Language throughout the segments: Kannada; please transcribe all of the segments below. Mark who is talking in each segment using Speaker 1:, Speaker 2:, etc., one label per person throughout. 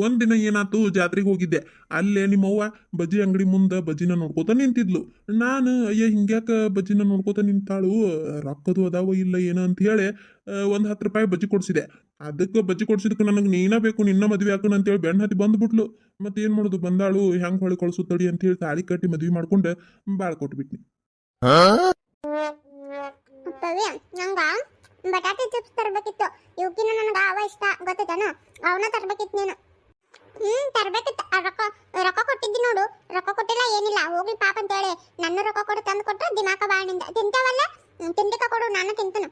Speaker 1: ಒಂದಿನ ಏನಾತು ಜಾತ್ರೆಗೆ ಹೋಗಿದ್ದೆ. ಅಲ್ಲೇ ನಿಮ್ಮವ್ವ ಬಜ್ಜಿ ಅಂಗಡಿ ಮುಂದೆ ಬಜ್ಜಿನ ನೋಡ್ಕೋತ ನಿಂತಿದ್ಲು. ನಾನು ಅಯ್ಯ ಹಿಂಗ್ಯಾಕ ಬಜ್ಜಿನ ನೋಡ್ಕೋತ ನಿಂತಾಳು, ರೊಕ್ಕದು ಅದಾವ ಇಲ್ಲ ಏನೋ ಅಂತ ಹೇಳಿ ಒಂದು 10 ರೂಪಾಯಿ ಬಜ್ಜಿ ಕೊಡ್ಸಿದೆ. ಅದಕ್ಕೆ ಬಜ್ಜಿ ಕೊಡ್ಸಿದಕ್ಕೆ ನನಗೆ ನೀನ ಬೇಕು, ನಿನ್ನ ಮದ್ವೆ ಹಾಕೋಣ ಅಂತೇಳಿ ಬೆನ್ನ ಹತ್ತಿ ಬಂದ್ಬಿಟ್ಲು. ಮತ್ತೇನು ಮಾಡೋದು, ಬಂದಾಳು ಹೆಂಗೆ ಹೊಳಿ ಕಳ್ಸುತ್ತಡಿ ಅಂತ ಹೇಳಿ ತಾಳಿ ಕಟ್ಟಿ ಮದ್ವೆ ಮಾಡ್ಕೊಂಡು ಬಾಳ್ ಕೊಟ್ಬಿಟ್ನಿ.
Speaker 2: ಪವಿ ನಂಗ ಬಟಾಟೆ ಚಿಪ್ಸ್ ತರಬೇಕಿತ್ತು. ಇವಕಿನ ನನಗ ಅವ ಇಷ್ಟ ಗೊತ್ತೈತೇನು, ಅವನ ತರಬೇಕಿತ್ತು ನೀನು. ತರಬೇಕಿತ್ತು. ರೊಕ್ಕ ಕೊಟ್ಟಿದ್ದಿ ನೋಡು, ರೊಕ್ಕ ಕೊಟ್ಟಿಲ್ಲ ಏನಿಲ್ಲ, ಹೋಗ್ಲಿ ಪಾಪ ಅಂತ ಹೇಳಿ ನನ್ನ ರೊಕ್ಕ ಕೊಡು ತಂದು ಕೊಟ್ಟು ದಿಮಾಕ ಬಾಳಿನಿಂದ ತಿಂತಾವಲ್ಲ. ತಿಂಡಿಕ ಕೊಡು, ನಾನು ತಿಂತನು.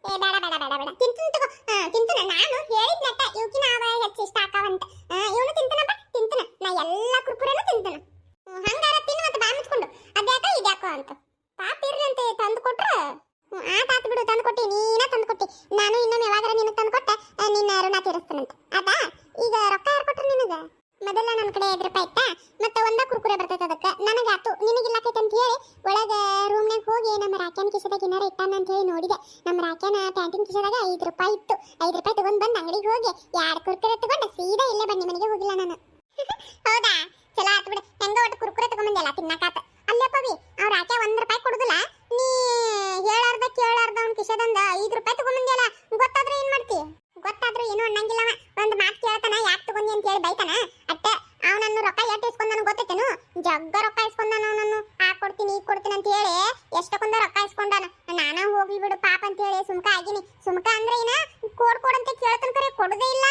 Speaker 2: ಏ ಬೇಡ ಬೇಡ ಬೇಡ ಬೇಡ, ತಿಂತನು ತಗೋ. ತಿಂತನ, ನಾನು ಹೇಳಿದ್ನಟ್ಟ ಇವಕಿನ ಅವ ಹೆಚ್ಚು ಇಷ್ಟ ಆಕಾವಂತ. ಇವನು ತಿಂತನಪ್ಪ, ತಿಂತನ. ನಾ ಎಲ್ಲ ಕುರ್ಕುರೆನೂ ತಿಂತನ. ಹಂಗಾರ ತಿನ್ನು ಮತ್ತೆ ಬಾ ಮುಚ್ಕೊಂಡು ಅದ್ಯಾಕೋ ಇದ್ಯಾಕೋ ಅಂತ. ಪಾಪ ಇರ್ಲಿ ಅಂತ ತಂದು ಕೊಟ್ರ ಆತ ಬಿಡು. ತಂದು ಕೊಟ್ಟಿ, ನೀನ ತಂದು ಕೊಟ್ಟಿ. ನಾನು ಇನ್ನೊಮ್ಮೆ ಯಾವಾಗಾರ ನಿನಗೆ ತಂದು ಕೊಟ್ಟೆ ನಿನ್ನ ಋಣ ತೀರಿಸ್ತಾನಂತ. ಆತಾ ಈಗ ರೊಕ್ಕ ಯಾರು ಕೊಟ್ರು ನಿನಗ? ಮೊದಲ ನನ್ನ ಕಡೆ 5 ರೂಪಾಯಿ ಇತ್ತ, ಮತ್ತೆ ಒಂದ ಕುರ್ಕುರೆ ಬರ್ತೈತೆ ಅದಕ್ಕೆ. ನನಗಾತು ನಿನಗಿಲ್ಲಕೈತೆ ಅಂತ ಹೇಳಿ ಒಳಗೆ ರೂಮ್ನಾಗ ಹೋಗಿ ನಮ್ಮ ರಾಕ್ಯಾನ ಕಿಸದಾಗ ಏನಾರ ಇಟ್ಟಾನ ಅಂತ ಹೇಳಿ ನೋಡಿದೆ. ನಮ್ಮ ರಾಕ್ಯಾನ ಪ್ಯಾಂಟಿನ ಕಿಸದಾಗ 5 ರೂಪಾಯಿ ಇತ್ತು. 5 ರೂಪಾಯಿ ತಗೊಂಡ್ ಬಂದು ಅಂಗಡಿಗೆ ಹೋಗಿ 2 ಕುರ್ಕುರೆ ತಗೊಂಡು ಸೀದಾ ಇಲ್ಲೇ ಬನ್ನಿ ಮನೆಗೆ ಹೋಗಿಲ್ಲ ನಾನು. ಹೌದಾ, ಚಲೋ ಆತು ಬಿಡು. ಹೆಂಗ ಒಟ್ಟು ಕುರ್ಕುರೆ ತಗೊಂಬಂದೆಲ್ಲ ತಿನ್ನಕಾತ. ಅಲ್ಲೇ ಪವಿ ಅವ್ರ ರಾಕ್ಯ 1 ರೂಪಾಯಿ ಕೊಡುದಿಲ್ಲ, ನೀ ಹೇಳಾರ್ದ ಕೇಳಾರ್ದ ಅವ್ನ ಕಿಸದಿಂದ 5 ರೂಪಾಯಿ ತಗೊಂಬಂದಿಯಲ್ಲ. ಗೊತ್ತಾದ್ರೆ ಏನ್ ಮಾಡ್ತಿ? ಗೊತ್ತಾದ್ರೂ ಏನು ಅನ್ನಂಗಿಲ್ಲವ. ಒಂದು ಮಾತು ಕೇಳ್ತಾನ, ಯಾಕೆ ತಗೊಂಡಿ ಅಂತ ಹೇಳಿ ಬೈತಾನ ಅಟ್ಟ. ಅವನನ್ನು ರೊಕ್ಕ ಎಷ್ಟು ಇಸ್ಕೊಂಡಾನು ಗೊತ್ತೈತೇನು? ಜಗ್ಗ ರೊಕ್ಕ ಇಸ್ಕೊಂಡಾನ ಅವನನ್ನು. ಆ ಕೊಡ್ತೀನಿ ಈ ಕೊಡ್ತೀನಿ ಅಂತ ಹೇಳಿ ಎಷ್ಟಕ್ಕೊಂದ ರೊಕ್ಕ ಇಸ್ಕೊಂಡಾನ. ನಾನ ಹೋಗ್ಲಿ ಬಿಡು ಪಾಪ ಅಂತ ಹೇಳಿ ಸುಮ್ಕ ಆಗಿನಿ. ಸುಮ್ಕ ಅಂದ್ರೆ ಏನ ಕೊಡಂತ ಕೇಳ್ತಾನ, ಕರೆ ಕೊಡದೇ ಇಲ್ಲ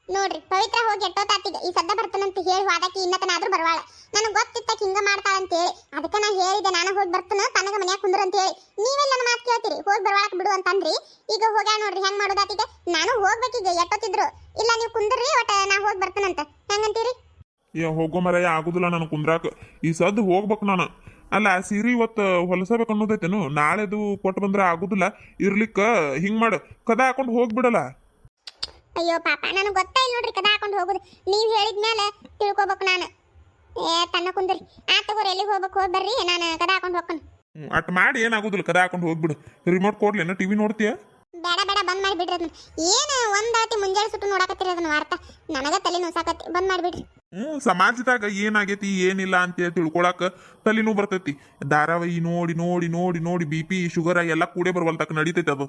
Speaker 2: ನೋಡ್ರಿ. ಪವಿತ್ರ ಹೋಗಿ ಎಷ್ಟೊತ್ತಾತಿದೆ, ಈ ಸದ್ದ ಬರ್ತಾನಂತ ಹೇಳಿ ಹೋದಾಕಿ ಇನ್ನತನಾದ್ರೂ ಬರವಾಳ. ನನಗೆ ಗೊತ್ತಿತ್ತ ಹಿಂಗ ಮಾಡ್ತಾಳಂತ ಹೇಳಿ, ಅದಕ್ಕೆ ನಾ ಹೇಳಿದೆ ನಾನು ಹೋಗಿ ಬರ್ತಾನ ತನಗ ಮನ್ಯಾಗ ಕುಂದ್ರ ಅಂತ ಹೇಳಿ. ನೀವೆಲ್ಲ ನನ್ನ ಮಾತು ಕೇಳ್ತೀರಿ, ಹೋಗಿ ಬರವಾಳಕ್ ಬಿಡು ಅಂತಂದ್ರಿ. ಈಗ ಹೋಗ್ಯಾ ನೋಡ್ರಿ ಹೆಂಗ್ ಮಾಡೋದಾತಿಗೆ. ನಾನು ಹೋಗ್ಬೇಕೀಗ ಎಷ್ಟೊತ್ತಿದ್ರು. ಇಲ್ಲ ನೀವು ಕುಂದ್ರಿ, ಒಟ್ಟ ನಾ ಹೋಗಿ ಬರ್ತಾನಂತ. ಹೆಂಗಂತೀರಿ?
Speaker 1: ಹೋಗೋ ಮರ ಆಗುದಿಲ್ಲ ನಾನು ಕುಂದ್ರಾಕ. ಈ ಸದ್ದು ಹೋಗ್ಬೇಕು ನಾನು. ಅಲ್ಲ ಸೀರೆ ಇವತ್ತು ಹೊಲಸಬೇಕು ಅನ್ನೋದೈತೇನು? ನಾಳೆದು ಕೊಟ್ಟು ಬಂದ್ರೆ ಆಗುದಿಲ್ಲ. ಇರ್ಲಿಕ್ಕ ಹಿಂಗ್ ಮಾಡು, ಕದ ಹಾಕೊಂಡು ಹೋಗ್ಬಿಡಲ್ಲ.
Speaker 2: ಅಯ್ಯೋ ಪಾಪ, ನನಗೆ ಗೊತ್ತಾ ಇಲ್ಲ ನೋಡ್ರಿ ಕದ ಹಾಕೊಂಡು ಹೋಗುದು. ನೀವು ಹೇಳಿದ್ಮೇಲೆ ತಿಳ್ಕೊಬೇಕು ನಾನು. ತನ್ನ ಕುಂದ್ರಿ. ತಗೋರಿ, ಎಲ್ಲಿಗೆ ಹೋಗ್ಬೇಕು ಹೋಗಿ ಬರ್ರಿ, ನಾನು ಕದ ಹಾಕೊಂಡು ಹೋಗ್ಕೊಂಡು.
Speaker 1: ಅಟ್ ಮಾಡಿ ಏನಾಗುದಿಲ್ಲ, ಕದ ಹಾಕೊಂಡು ಹೋಗ್ಬಿಡು. ರಿಮೋಟ್ ಕೊಡ್ಲೇನ, ಟಿವಿ ನೋಡ್ತೀಯ?
Speaker 2: ಬೇಡ ಬೇಡ, ಬಂದ್ ಮಾಡಿಬಿಡ್ರಿ ಅದನ್ನ. ಏನು ಒಂದಾತಿ ಮುಂಜಾನೆ ಸುಟ್ಟು ನೋಡಕತ್ತೀರಿ ಅದನ್ನ ವಾರ್ತಾ. ನನಗ ತಲೆ ನೋಸಾಕತ್ತಿ, ಬಂದ್ ಮಾಡಿಬಿಡ್ರಿ.
Speaker 1: ಸಮಾಜದಾಗ ಏನಾಗೈತಿ ಏನಿಲ್ಲ ಅಂತ ತಿಳ್ಕೊಳಕ ತಲೆನೂ ಬರ್ತೈತಿ. ಧಾರಾವಾಹಿ ನೋಡಿ ನೋಡಿ ನೋಡಿ ನೋಡಿ BP ಶುಗರ್ ಎಲ್ಲ ಕೂಡೇ ಬರವಲ್ತಕ್ಕ ನಡೀತೈತಿ ಅದು.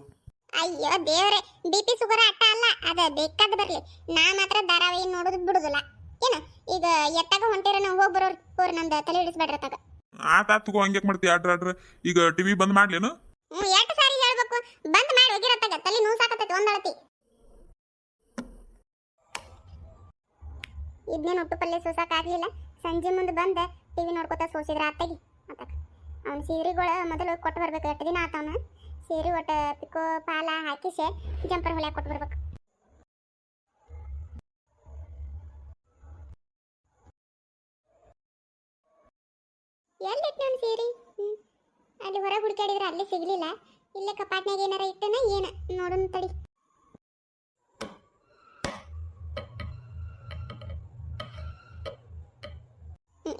Speaker 2: ಅಯ್ಯೋ ದೇವ್ರೆ, BP ಶುಗರ್ ಅಟ್ಟ ಅಲ್ಲ, ಅದ ಬೇಕಾದ ಬರ್ಲಿ. ನಾ ಮಾತ್ರ ಧಾರಾವಾಹಿ ನೋಡೋದು ಬಿಡುದಿಲ್ಲ. ಏನ ಈಗ ಎತ್ತಾಗ ಹೊಂಟಿರ ನಾವು ಹೋಗಿ ಬರೋರು ಹೋರಿ, ನಮ್ದು ತಲೆ ಹಿಡಿಸ್ಬೇಡ್ರಿ ಅತ್ತಾಗ.
Speaker 1: ತಗೋ, ಹಂಗ್ಯಾಕ್ ಮಾಡ್ತೀವಿ ಆಡ್ರ. ಈಗ ಟಿವಿ ಬಂದ್ ಮಾಡ್ಲೇನು?
Speaker 2: ಎಷ್ಟು ಸಾರಿ ಹೇಳ್ಬೇಕು, ಬಂದ್ ಮಾಡಿ ಹೋಗಿರತ್ತಾಗ. ತಲೆ ನೋಸಾಕತ್ತೈತಿ ಒಂದಳತಿ. ಇದನ್ನೇನು ಉಪ್ಪು ಪಲ್ಯ ಸೋಸಾಕಾಗ್ಲಿಲ್ಲ. ಸಂಜೆ ಮುಂದೆ ಬಂದ ಟಿವಿ ನೋಡ್ಕೊತ ಸೋಸಿದ್ರ ಅತ್ತಾಗಿ. ಅವ್ನ ಸೀರೆಗಳು ಮೊದಲು ಕೊಟ್ಟು ಬರ್ಬೇಕು. 8 ದಿನ ಆತವನ ಸೀರೆ ಒಟ್ಟು ಪಿಕೋ ಪಾಲ ಹಾಕಿಸಿ ಜಂಪರ್ ಹೊಲ್ಯಾಕ ಕೊಟ್ಟು ಬರ್ಬೇಕು. ಎಲ್ಲಿಟ್ಟು ನನ್ನ ಸೀರೆ? ಅಲ್ಲಿ ಹೊರಗೆ ಹುಡುಕಾಡಿದ್ರೆ ಅಲ್ಲಿ ಸಿಗ್ಲಿಲ್ಲ. ಇಲ್ಲೇ ಕಪಾಟ್ನಾಗ ಏನಾರ ಇಟ್ಟನ ಏನ ನೋಡೋಣ ತಡಿ.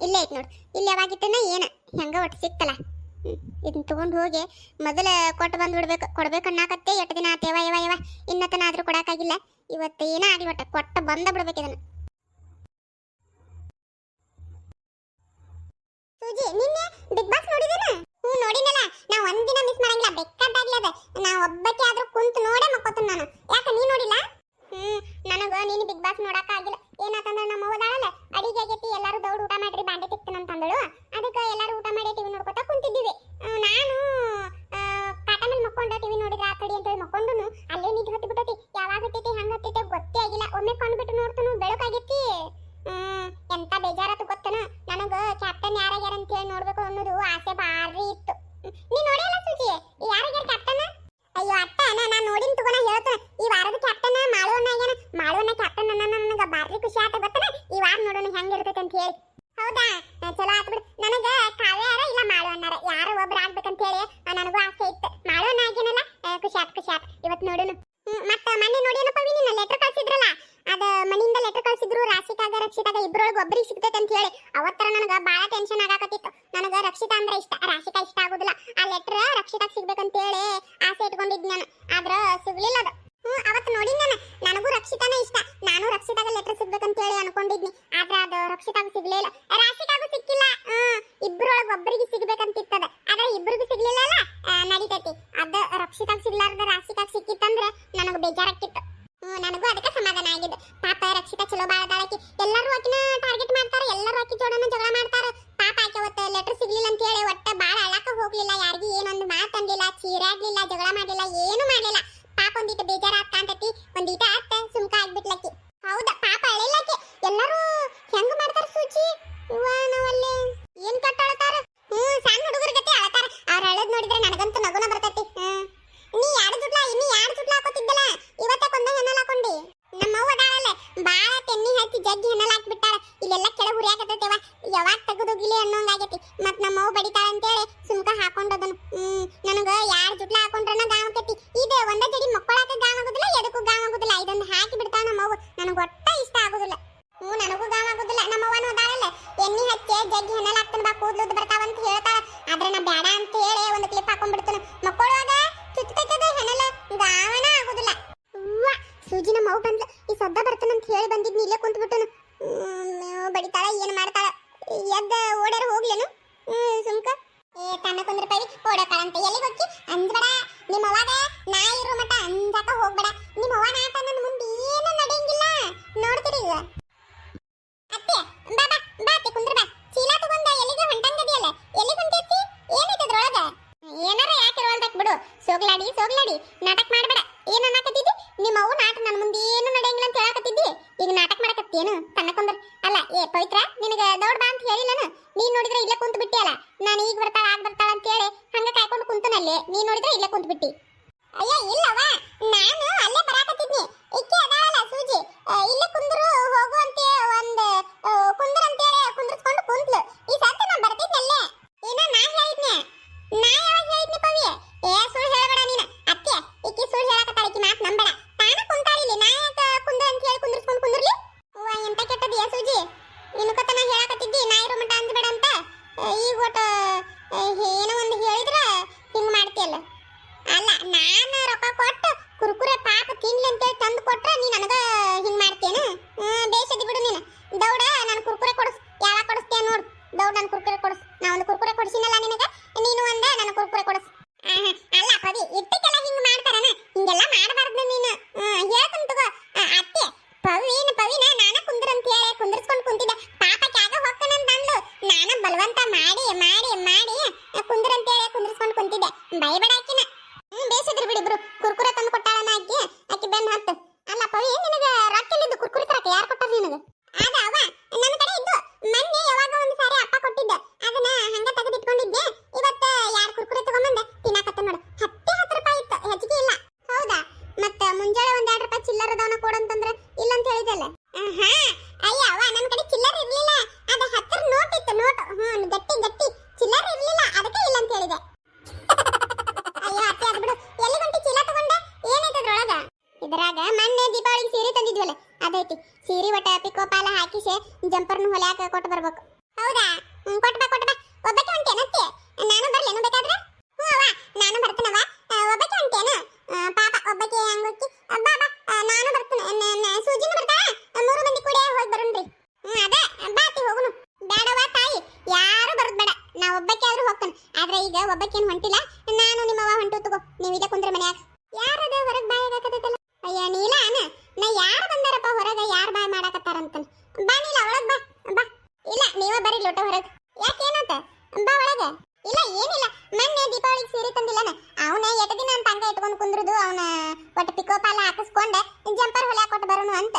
Speaker 2: ಇಲ್ಲೇ ಐತ್ ನೋಡು. ಇಲ್ಲಿ ಯಾವಾಗಿಟ್ಟನ ಏನ ಹೆಂಗ ಒಟ್ಟು ಸಿಕ್ತಲ್ಲ. ಇದನ್ನ ತಗೊಂಡು ಹೋಗಿ ಮೊದಲ ಕೊಟ್ಟು ಬಂದು ಬಿಡ್ಬೇಕು. ಕೊಡ್ಬೇಕನ್ನಾಕತ್ತೆ 8 ದಿನ ಆತೇವ ಯವ ಯವ. ಇನ್ನತನಾದ್ರೂ ಕೊಡಕ್ಕಾಗಿಲ್ಲ. ಇವತ್ತು ಏನ ಆಗ್ಲಿ ಒಟ್ಟು ಕೊಟ್ಟು ಬಂದ ಬಿಡ್ಬೇಕು ಇದನ್ನ. ಸೂಜಿ, ನಿನ್ನೆ ಬಿಗ್ ಬಾಸ್ ನೋಡಿದೇನ? ನೋಡಿನಲ್ಲ. ನಾ ಒಂದಿನ ಮಿಸ್ ಮಾಡಂಗಿಲ್ಲ, ಬೇಕಾದಾಗ್ಲಿ ಅದ. ನಾ ಒಬ್ಬಕ್ಕೆ ಆದ್ರೂ ಕುಂತು ನೋಡೇ ಮಕ್ಕೋತೀನಿ ನಾನು. ಯಾಕೆ ನೀ ನೋಡಿಲ್ಲ? ನನಗ ನೀನು ಬಿಗ್ ಬಾಸ್ ನೋಡಕ ಆಗಿಲ್ಲ. ಏನಾತಂದ್ರೆ ನಮ್ಮ ಓದಾಳಲ್ಲ, ಅಡಿಗೆ ಆಗೈತಿ, ಎಲ್ಲರೂ ದೌಡ್ ಊಟ ಮಾಡ್ರಿ ಬಾಂಡೆ ತಿಕ್ತನಂತಂದಳು. ಅದಕ್ಕೆ ಎಲ್ಲರೂ ಊಟ ಮಾಡಿ ಟಿವಿ ನೋಡ್ಕೊತಾ ಕುಂತಿದ್ದೀವಿ. ನಾನು ಕಾಟ ಮೇಲೆ ಮಕ್ಕೊಂಡು ಟಿವಿ ನೋಡಿದ್ರೆ ಆತಡಿ ಅಂತೇಳಿ ಮಕ್ಕೊಂಡು ಅಲ್ಲೇ ನಿದ್ದೆ ಹತ್ತಿ ಬಿಟ್ಟೈತಿ. ಯಾವಾಗ ಹತ್ತೈತಿ ಹೆಂಗೆ ಹತ್ತೈತಿ ಗೊತ್ತೇ ಆಗಿಲ್ಲ. ಒಮ್ಮೆ ಕೊಂಡ್ಬಿಟ್ಟು ನೋಡ್ತಾನು ಬೆಳಕಾಗೈತಿ. ಎಂತ ಬೇಜಾರತ್ತು ಗೊತ್ತನ. ನನಗ ಕ್ಯಾಪ್ಟನ್ ಯಾರ್ಯಾರ ಅಂತ ಹೇಳಿ ನೋಡ್ಬೇಕು ಅನ್ನೋದು ಆಸೆ ಭಾರಿ ಇತ್ತು. ನೀ ನೋಡಿಲ್ಲ ಸೂಚಿ ಯಾರ್ಯಾರ ಕ್ಯಾಪ್ಟನ್? ಅಯ್ಯೋ ಅಟ್ಟ, ನಾನು ನೋಡಿನ ತಗೋಣ ಹೇಳ್ತಾನೆ. ಈ ವಾರದ ಕ್ಯಾಪ್ಟನ್ ಮಾಳುವನ್ನ ಆಗ್ಯಾನ. ಮಾಳುವನ್ನ ಕ್ಯಾಪ್ಟನ್ ನನಗೆ ಭಾರಿ ಖುಷಿ ಆತ ಗೊತ್ತನ. ಈ ವಾರ ನೋಡೋಣ ಹೆಂಗಿರ್ತೈತೆ ಅಂತ ಹೇಳಿ. ಹೌದಾ, ಚಲೋ ಆತ್ ಬಿಡು. ನನಗ ಕಾವ್ಯಾರ ಇಲ್ಲ ಮಾಳುವನ್ನಾರ ಯಾರು ಒಬ್ರು ಆಗ್ಬೇಕಂತ ಹೇಳಿ ನನಗೂ ಆಸೆ ಇತ್ತು. ಮಾಳುವನ್ನ ಆಗ್ಯಾನಲ್ಲ, ಖುಷಿ ಆತ್. ಇವತ್ತು ನೋಡೋಣ. ಮತ್ತ ಮೊನ್ನೆ ನೋಡಿಯನಪ್ಪ ನಿನ್ನ ಲೆಟರ್ ಕಳ್ಸಿದ್ರಲ್ಲ, ಅದ ಮನಿಯಿಂದ ಲೆಟರ್ ಕಳ್ಸಿದ್ರು ರಾಶಿಕಾಗ ರಕ್ಷಿತಾಗ ಇಬ್ರೊಳಗೆ ಒಬ್ಬರಿಗೆ ಸಿಗ್ತೈತೆ ಅಂತ ಹೇಳಿ. ಅವತ್ತರ ನನಗೆ ಭಾಳ ಟೆನ್ಷನ್ ಆಗಾಕತ್ತಿತ್ತು. ನನಗೆ ರಕ್ಷಿತಾ ಅಂದ್ರೆ ಇಷ್ಟ, ರಾಶಿಕಾ ಇಷ್ಟ ಆಗುದಿಲ್ಲ. ಆ ಲೆಟರ್ ರಕ್ಷಿತಾಗ ಸಿಗ್ಬೇಕಂತ ಹೇಳಿ ಆಸೆ ಇಟ್ಕೊಂಡಿದ್ ನಾನು. ಆದ್ರ ಸಿಗ್ಲಿಲ್ಲ ಅದು. ಅವತ್ತು ನೋಡಿ ನನಗೂ ರಕ್ಷಿತಾನೇ ಇಷ್ಟ. ನಾನು ರಕ್ಷಿತಾಗ ಲೆಟರ್ ಸಿಗ್ಬೇಕಂತ ಹೇಳಿ ಅನ್ಕೊಂಡಿದ್ನಿ. ಆದ್ರೆ ಅದು ರಕ್ಷಿತಾಗ ಸಿಗ್ಲಿಲ್ಲ, ರಾಶಿಕಾಗೂ ಸಿಕ್ಕಿಲ್ಲ. ಇಬ್ಬರೊಳಗೆ ಒಬ್ಬರಿಗೆ ಸಿಗ್ಬೇಕಂತಿತ್ತದ. ಆದ್ರೆ ಇಬ್ಬರಿಗೂ ಸಿಗ್ಲಿಲ್ಲ ಅಲ್ಲ, ನಡೀತೈತಿ. ಅದ ರಕ್ಷಿತಾಗ ಸಿಗ್ಲಾರ್ದ ರಾಶಿಕಾಗ ಸಿಕ್ಕಿತ್ತಂದ್ರೆ ನನಗೆ ಬೇಜಾರಾಗ್ತಿತ್ತು. ನನಗೂ ಅದಕ್ಕೆ ಸಮಾಧಾನ ಆಗಿದ್ದು. ಪಾಪ ರಕ್ಷಿತಾ ಚಲೋ ಬಾಳ ಅದಾಳಕಿ. ಎಲ್ಲರೂ ಆಕಿನ ಟಾರ್ಗೆಟ್ ಮಾಡ್ತಾರೆ, ಎಲ್ಲರೂ ಆಕಿ ಜೋಡನ ಜಗಳ ಮಾಡ್ತಾರೆ. ಪಾಪ ಆಕೆ ಅವತ್ತು ಲೆಟರ್ ಸಿಗ್ಲಿಲ್ಲ ಅಂತ ಹೇಳಿ ಒಟ್ಟ ಬಾಳ ಅಳಕ ಹೋಗ್ಲಿಲ್ಲ, ಯಾರಿಗೂ ಏನೊಂದು ಮಾತು ಅಂದಿಲ್ಲ, ಚೀರಾಡ್ಲಿಲ್ಲ, ಜಗಳ ಮಾಡಿಲ್ಲ, ಏನು ಮಾಡಿಲ್ಲ. ಪಾಪ ಒಂದಿಟ್ಟು ಬೇಜಾರಾತ್ ಕಾಂತತಿ, ಒಂದಿಟ ಅತ್ತ ಸುಮ್ಕ ಆಗ್ಬಿಟ್ಲಕ್ಕಿ. ಹೌದಾ, ಪಾಪ ಅಳಿಲ್ಲಕ್ಕಿ. ಎಲ್ಲರೂ ಹೆಂಗ್ ಮಾಡ್ತಾರ ಸೂಚಿ? ನಾವಲ್ಲಿ ಏನ್ ಕಟ್ಟಾಳ್ತಾರ? ಸಣ್ಣ ಹುಡುಗರ ಗತಿ ಅಳತಾರ. ಅವ್ರ ಅಳದ್ ನೋಡಿದ್ರೆ ನನಗಂತೂ ನಗುನ ಬರ್ತೈತಿ. ನೀ ಯಾರು ಜುಟ್ಲ ಹಾಕೋತಿದ್ದಲ್ಲ, ಇವತ್ತ ಕೊಂದ ಹೆಣ್ಣಲ್ ಹಾಕೊಂಡಿ. ನಮ್ಮವ್ವ ಅದಾಳಲ್ಲ, ಬಾಳ ತೆನ್ನಿ ಹಚ್ಚಿ ಜಗ್ಗಿ ಹೆಣ್ಣಲ್ ಹಾಕ್ಬಿಟ್ಟಾಳ. ಇಲ್ಲೆಲ್ಲ ಕೆಳಗೆ ಹುರಿಯಾಕತ್ತೈತೆವ, ಯಾವಾಗ ತೆಗೆದೋಗಿಲಿ ಅನ್ನೋಂಗಾಗೈತಿ. ಮತ್ ನಮ್ಮವ್ವ ಬಡಿತಾಳ ಅಂತೇಳಿ ಸುಮ್ಕ ಹಾಕೊಂಡದನು. ನನಗ ಯಾರು ಜುಟ್ಲ ಹಾಕೊಂಡ್ರನ ಗಾವಕತಿ. ಇದು ಒಂದ ಜಡಿ ಮಕ್ಕಳಾಕ ಗಾವಾಗುದಿಲ್ಲ, ಎದಕ್ಕೂ ಗಾವಾಗುದಿಲ್ಲ. ಇದೊಂದು ಹಾಕಿ ಬಿಡ್ತಾಳ ನಮ್ಮವ್ವ. ನನಗ ಒಟ್ಟ ಇಷ್ಟ ಆಗುದಿಲ್ಲ. ನನಗೂ ಗಾವಾಗುದಿಲ್ಲ. ನಮ್ಮವ್ವನು ಅದಾಳಲ್ಲ, ಎಣ್ಣಿ ಹಚ್ಚಿ ಜಗ್ಗಿ ಹೆಣ್ಣಲ್ ಹಾಕ್ತಾನ ಬಾ, ಕೂದ್ಲುದ್ ಬರ್ತಾವಂತ ಹೇಳ್ತಾಳ. ಆದ್ರೆ ನಾ ಬೇಡ ಅಂತ ಹೇಳಿ ಒಂದು ಕ್ಲಿಪ್ ಹಾಕೊಂಡ್ಬಿಡ್ತಾನ. ಮಕ್ಕಳುವಾಗ ಚುಚ್ಚತೈತದ ಹೆಣ್ಣಲ್ಲ, ಗಾವನ ಆಗುದಿಲ್ಲ. ಸೂಜಿ ನಮ್ಮ ಅವ್ವ ಬಂದ್ಲ, ಈ ಸದ್ದ ಬರ್ತಾನಂತ ಹೇಳಿ ಬಂದಿದ್ನಿ, ಇಲ್ಲೇ ಕುಂತ್ಬಿಟ್ಟನು. ಬಡಿತಾಳ, ಏನ್ ಮಾಡ್ತಾಳ? ಎದ್ದ ಓಡ್ಯಾರ ಹೋಗ್ಲೇನು? ಸುಮ್ಕ ತನ್ನ ಕುಂದ್ರಪಾಯಿ ಓಡಕಾಳಂತ. ಎಲ್ಲಿಗೆ ಹೋಗಿ ಅಂದ್ಬೇಡ. ನಿಮ್ಮ ಅವಾಗ ನಾ ಇರೋ ಮಟ ಅಂಜಾಕ ಹೋಗ್ಬೇಡ. ನಿಮ್ಮ ಅವ್ವ ನಾಟ ನನ್ನ ಮುಂದೆ ಏನು ನಡೆಯಂಗಿಲ್ಲ. ನೋಡ್ತೀರಿ ಈಗ ಅತ್ತೆ? ಬಾ ಬಾ ಬಾತಿ ಕುಂದ್ರ ಬಾ. ಚೀಲ ತಗೊಂಡ ಎಲ್ಲಿಗೆ ಹೊಂಟಂಗದಿಯಲ್ಲ, ಎಲ್ಲಿಗೆ ಹೊಂಟೈತಿ? ಏನೈತದ್ರೊಳಗ? ಏನಾರ ಯಾಕಿರೋಲ್ದಕ್ ಬಿಡು. ಸೋಗ್ಲಾಡಿ ನಾಟಕ ಮಾಡ್ಬೇಡ. ಏನ್ ಅನ್ನಕತ್ತಿದ್ದಿ? ನಿಮ್ಮ ಅವ್ವ ನಾಟ ನನ್ನ ಮುಂದೆ ಏನು ನಡೆಯಂಗಿಲ್ಲ ಅಂತ ಹೇಳಕತ್ತಿದ್ದಿ. ಈಗ ನಾಟಕ ಮಾಡಕತ್ತೇನು? ತನ್ನಕೊಂದ್ರ ಅಲ್ಲ. ಪವಿತ್ರ, ನಿನಗೆ ದೌಡ್ ಬಾ ಅಂತ ಹೇಳಿಲ್ಲನು? ನೀನ್ ನೋಡಿದ್ರೆ ಇಲ್ಲೇ ಕುಂತು ಬಿಟ್ಟಿಯಲ್ಲ. ನಾನು ಈಗ ಬರ್ತಾಳ ಆಗ ಬರ್ತಾಳ ಅಂತ ಹೇಳಿ ಹಂಗ ಕಾಯ್ಕೊಂಡು ಕುಂತನಲ್ಲಿ. ನೀನ್ ನೋಡಿದ್ರೆ ಇಲ್ಲೇ ಕುಂತು ಬಿಟ್ಟಿ. ಅಯ್ಯ ಇಲ್ಲವ, ನಾನು ಅಲ್ಲೇ ಬರಾಕತ್ತಿದ್ನಿ. ಇಕ್ಕಿ ಅದಾಳಲ್ಲ ಸೂಜಿ, ಇಲ್ಲೇ ಕುಂದ್ರು ಹೋಗು ಅಂತ ಒಂದು ಕುಂದ್ರ ಅಂತ ಹೇಳಿ ಕುಂದ್ರಸ್ಕೊಂಡು ಕುಂತ್ಲು. ಈ ಸತ್ತ ನಾ ಬರ್ತಿದ್ನಲ್ಲೇ. ಏನೋ ನಾ ಹೇಳಿದ್ನೆ. ನಾ ಯಾವಾಗ ಹೇಳಿದ್ನಿ ಪವಿ? ಸುಳ್ಳು ಹೇಳಬೇಡ ನೀನು. ಅತ್ತೆ ಇಕ್ಕಿ ಸುಳ್ಳು ಹೇಳಕತ್ತಾಳ. ಇಕ್ಕಿ ಮಾತು ನಂಬೇಡ. ತಾನ ಕುಂತಾಳಿಲ್ಲಿ, ನಾ ಯಾಕೆ ಕುಂದ್ರ ಅಂತ ಹೇಳಿ ಕುಂದ್ರಸ್ಕೊಂಡು ಕುಂದ್ರಲಿ? ಎಂತ ಕೆಟ್ಟದಿಯಾ ಸೂಜಿ? ನಿನಕೊತ್ತ ನಾ ಹೇಳಕತ್ತಿದ್ದಿ ನಾ ಇರೋ ಮಟ ಅಂದ್ಬೇಡ ಅಂತ. ಈಗ ಒಟ್ಟು ಏನೋ ಒಂದು ಹೇಳಿದ್ರ ಹಿಂಗ್ ಮಾಡ್ತೀಯಲ್ಲ. ಅಲ್ಲ, ನಾನು ರೊಕ್ಕ ಕೊಟ್ಟು ಕುರ್ಕುರೆ ಪಾಪ ತಿನ್ಲಿ ಅಂತೇಳಿ ತಂದು ಕೊಟ್ರೆ ನೀ ನನಗ ಹಿಂಗ್ ಮಾಡ್ತೇನು? ಬೇಸದಿ ಬಿಡು ನೀನು. ದೌಡ ನಾನು ಕುರ್ಕುರೆ ಕೊಡಿಸ್. ಯಾವಾಗ ಕೊಡಿಸ್ತೇಯ ನೋಡು. ದೌಡ್ ನಾನು ಕುರ್ಕುರೆ ಕೊಡಿಸ್. ನಾ ಒಂದು ಕುರ್ಕುರೆ ಕೊಡಿಸಿನಲ್ಲ ನಿನಗ, ನೀನು ಒಂದ ನನ್ನ ಕುರ್ಕುರೆ ಕೊಡಿಸ್. ಅಲ್ಲ ಪವಿ, ಇಟ್ಟಕ್ಕೆಲ್ಲ ಹಿಂಗ್ ಮಾಡ್ತಾರನ? ಹಿಂಗೆಲ್ಲ ಮಾಡಬಾರ್ದು ನೀನು. ಹೇಳ್ತೀನಿ ತಗೋ ಅತ್ತೆ. ಪವಿನ ನಾನ ಕುಂದ್ರ ಅಂತ ಹೇಳಿ ಕುಂದ್ರಸ್ಕೊಂಡು ಕುಂತಿದ್ದೆ. ಪಾಪ ಕ್ಯಾಗ ಹೋಗ್ತಾನಂತ ಅಂದ್ಲು. ನಾನ ಬಲವಂತ ಮಾಡಿ ಕುಂದ್ರ ಅಂತ ಹೇಳಿ ಕುಂದ್ರಸ್ಕೊಂಡು ಕುಂತಿದ್ದೆ. ಬೈಬೇಡ ಆಕಿನ. ಬೇಸಿದ್ರು ಬಿಡಿಬ್ರು. ಕುರ್ಕುರೆ ತಂದು ಕೊಟ್ಟಾಳನ ಆಕಿ ಬೆನ್ನ ಹತ್ತು. ಅಲ್ಲ ಪವಿ, ನಿನಗ ರೊಕ್ಕಿಲ್ಲಿದ್ದು ಕುರ್ಕುರೆ ತರಕ ಯಾರು ಕೊಟ್ಟಾರ ನಿನಗ? ಅದ ಅವ ನನ್ನ ಕಡೆ ಇದ್ದು. ಮೊನ್ನೆ ಯಾವಾಗ ಒಂದು ಸಾರಿ ಅಪ್ಪ ಕೊಟ್ಟಿದ್ದ, ಅದನ್ನ ಹಂಗ ತೆಗೆದಿಟ್ಕೊಂಡಿದ್ದೆ. ಇವತ್ತು ಯಾರು ಕುರ್ಕುರೆ ತಗೊಂಬಂದ ತಿನ್ನಾಕತ್ತ ನೋಡು. 10 ರೂಪಾಯಿ ಇತ್ತು, ಹೆಚ್ಚಿಗೆ ಇಲ್ಲ. ಹೌದಾ? ಮತ್ತ ಮುಂಜಾನೆ ಒಂದ್ 2 ರೂಪಾಯಿ ಚಿಲ್ಲರದವನ ಕೊಡಂತಂದ್ರ ಇಲ್ಲ ಅಂತ ಹೇಳಿದಲ್ಲ. ಅಯ್ಯ ಅವ ನನ್ನ ಕಡೆ ಚಿಲ್ಲರ್ ಇರ್ಲಿಲ್ಲ. ಅದ 10 ನೋಟ್ ಇತ್ತು, ನೋಟ್. ಗಟ್ಟಿ ಚಿಲ್ಲರ್ ಇರ್ಲಿಲ್ಲ, ಅದಕ್ಕೆ ಇಲ್ಲ ಅಂತ ಹೇಳಿದೆ. ಅಯ್ಯೋ ಅತ್ತೆ, ಅದು ಬಿಡು. ಎಲ್ಲಿ ಗಂಟಿ ಚೀಲ ತಗೊಂಡೆ? ಏನೈತೆ ಅದ್ರೊಳಗ? ಇದ್ರಾಗ ಮೊನ್ನೆ ದೀಪಾವಳಿಗೆ ಸೀರೆ ತಂದಿದ್ವಲ್ಲ, ಅದೈತಿ. ಸೀರೆ ಒಟ್ಟ ಪಿಕೋ ಪಾಲ ಹಾಕಿಸಿ ಜಂಪರ್ನ ಹೊಲ್ಯಾಕ ಕೊಟ್ಟು ಬರ್ಬೇಕು. ಹೌದಾ? ಕೊಟ್ಟು ಬಾ. ಒಬ್ಬಕ್ಕೆ ಹೊಂಟೇನತ್ತೆ? ನಾನು ಬರ್ಲೇನು ಬೇಕಾದ್ರೆ? ಅವ್ವ, ನಾನು ಬರ್ತೇನವ. ಒಬ್ಬಕ್ಕೆ ಹೊಂಟೇನು? ಪಾಪ ಒಬ್ಬಕ್ಕೆ ಹಂಗೋಕ್ಕಿ. ಬಾ ನಾನು ಬರ್ತೇನೆ. ಸೂಜಿನ ಬರ್ತಾಳ? 3 ಮಂದಿ ಕೂಡ ಹೋಗಿ ಬರೋಣ್ರಿ. ಅದ ಬಾತಿ ಹೋಗುನು. ಬೇಡವ ತಾಯಿ, ಯಾರು ಬರೋದ್ ಬೇಡ. ನಾ ಒಬ್ಬಕ್ಕೆ ಆದ್ರೂ ಹೋಗ್ತಾನೆ. ಆದ್ರೆ ಈಗ ಒಬ್ಬಕ್ಕೇನು ಹೊಂಟಿಲ್ಲ. ನಾನು ನಿಮ್ಮವ್ವ ಹೊಂಟು ತಗೋ. ನೀವು ಇಲ್ಲೇ ಕುಂದ್ರೆ ಮನ್ಯಾಗ. ಯಾರದ ಹೊರಗೆ ಬಾಯ್ ಹಾಕತೈತಲ್ಲ? ಅಯ್ಯ ನೀಲ ನಾ ಯಾರು ಬಂದಾರಪ್ಪ ಹೊರಗೆ? ಯಾರು ಬಾಯ್ ಮಾಡಾಕತ್ತಾರಂತಾನೆ. ಬಾ ನೀಲ, ಒಳಗ್ ಬಾ. ಇಲ್ಲ, ನೀವ ಬರೀ ಲೋಟ ಹೊರಗೆ. ಯಾಕೇನಂತ? ಬಾ ಒಳಗ. ಇಲ್ಲ ಏನಿಲ್ಲ, ಮೊನ್ನೆ ದೀಪಾವಳಿಗೆ ಸೀರೆ ತಂದಿಲ್ಲನ, ಅವನ 8 ದಿನ ಅಂತ ಹಂಗ ಇಟ್ಕೊಂಡು ಕುಂದ್ರುದು. ಅವನ ಒಟ್ಟು ಪಿಕೋ ಪಾಲ ಹಾಕಿಸ್ಕೊಂಡೆ ಜಂಪರ್ ಹೊಲ್ಯಾಕ ಕೊಟ್ಟು ಬರೋನು ಅಂತ.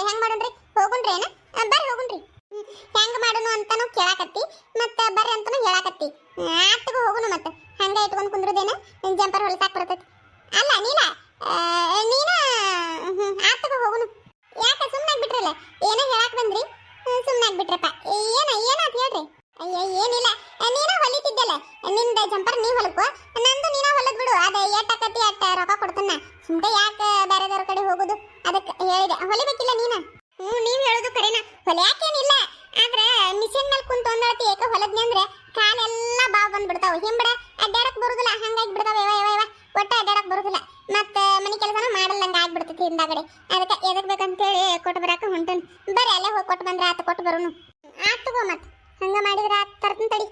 Speaker 2: ಹೆಂಗ್ ಮಾಡೋಣ್ರಿ? ಹೋಗುಣ್ರಿ ಏನ? ಬರ್ರಿ ಹೋಗುಣ್ರಿ. ಹೆಂಗ್ ಮಾಡೋನು ಅಂತಾನು ಕೇಳಾಕತ್ತಿ, ಮತ್ತ ಬರ್ರಿ ಅಂತಾನು ಹೇಳಾಕತ್ತಿ. ಆತಗೂ ಹೋಗುನು. ಮತ್ತೆ ಹಂಗ ಇಟ್ಕೊಂಡು ಕುಂದ್ರುದೇನ ಜಂಪರ್ ಹೊಲ್ಸಾಕ್ ಬರ್ತೈತಿ. ಅಲ್ಲ ನೀಲ, ನೀನ ಆತಗೂ ಹೋಗುನು. ಯಾಕ ಸುಮ್ಮನಾಗ್ಬಿಟ್ರಲ್ಲ? ಏನೋ ಹೇಳಾಕ್ ಬಂದ್ರಿ, ಸುಮ್ಮನಾಗ್ಬಿಟ್ರಪ್ಪ. ಏನಾತ್ ಹೇಳ್ರಿ? ಅಯ್ಯ ಏನಿಲ್ಲ, ನೀನ ಹೊಲಿತಿದ್ದಲ್ಲ, ನಿಂದ ಜಂಪರ್ ನೀ ಹೊಲಕು, ನಂದು ನೀನ ಹೊಲದ್ ಬಿಡು. ಅದ ಎಟ್ಟಾಕತಿ ಅಟ್ಟ ರೊಕ್ಕ ಕೊಡ್ತಾನ. ಸುಮ್ನೆ ಯಾಕ ಬೇರೆದವ್ರ ಕಡೆ ಹೋಗುದು? ಅದಕ್ಕೆ ಹೇಳಿದೆ. ಹೊಲಿಬೇಕಿಲ್ಲ ನೀನ? ನೀವ್ ಹೇಳುದು ಕರೆನ. ಹೊಲಿಯಾಕೇನಿಲ್ಲ, ಆದ್ರೆ ಮಿಷಿನ್ ಮೇಲೆ ಕುಂತ ಒಂದಳತಿ ಏಕ ಹೊಲದ್ನಿ ಅಂದ್ರೆ ಕಾಲೆಲ್ಲ ಬಾವ್ ಬಂದ್ಬಿಡ್ತಾವ. ಹಿಂಬಡ ಅಡ್ಡಾಡಕ್ ಬರುದಿಲ್ಲ, ಹಂಗಾಗಿ ಬಿಡ್ತಾವ. ಒಟ್ಟ ಅಡ್ಡಾಡಕ್ ಬರುದಿಲ್ಲ. ಮತ್ತ ಮನಿ ಕೆಲಸನೂ ಮಾಡಲ್ಲ ಕೊಟ್ಟು ಬರಾಕ ಹೊಂಟನ್ ಬರ್ರಿ ಅಲ್ಲೇ ಹೋಗಿ ಕೊಟ್ಟು ಬಂದ್ರೆ ಆತ ಕೊಟ್ಟು ಬರೋನು ಆತ್ ತಗೋ ಮತ್ ಹಂಗ ಮಾಡಿದ್ರ ಆತ್ ತರ್ತನ್ ತಡಿ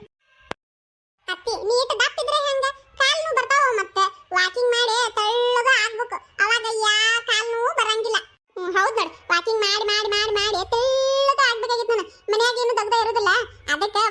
Speaker 2: ಅತ್ತಿ ನೀಟ್ ದಪ್ಪಿದ್ರೆ ಹೆಂಗ ಕಾಲ್ ನೋವು ಬರ್ತಾವ ಮತ್ತೆ ವಾಕಿಂಗ್ ಮಾಡಿ ತೆಳ್ಳಗ ಆಗ್ಬೇಕು ಅವಾಗ ಯಾ ಕಾಲ್ ನೋವು ಬರಂಗಿಲ್ಲ ಹೌದ್ ನೋಡಿ ವಾಕಿಂಗ್ ಮಾಡಿ ಮಾಡಿ ಮಾಡಿ ಮಾಡಿ ತೆಳ್ಳಗ ಆಗ್ಬೇಕಾಗಿತ್ತು ನಾನು ಮನ್ಯಾಗ ಏನು ದಗ್ದ ಇರೋದಿಲ್ಲ ಅದಕ್ಕೆ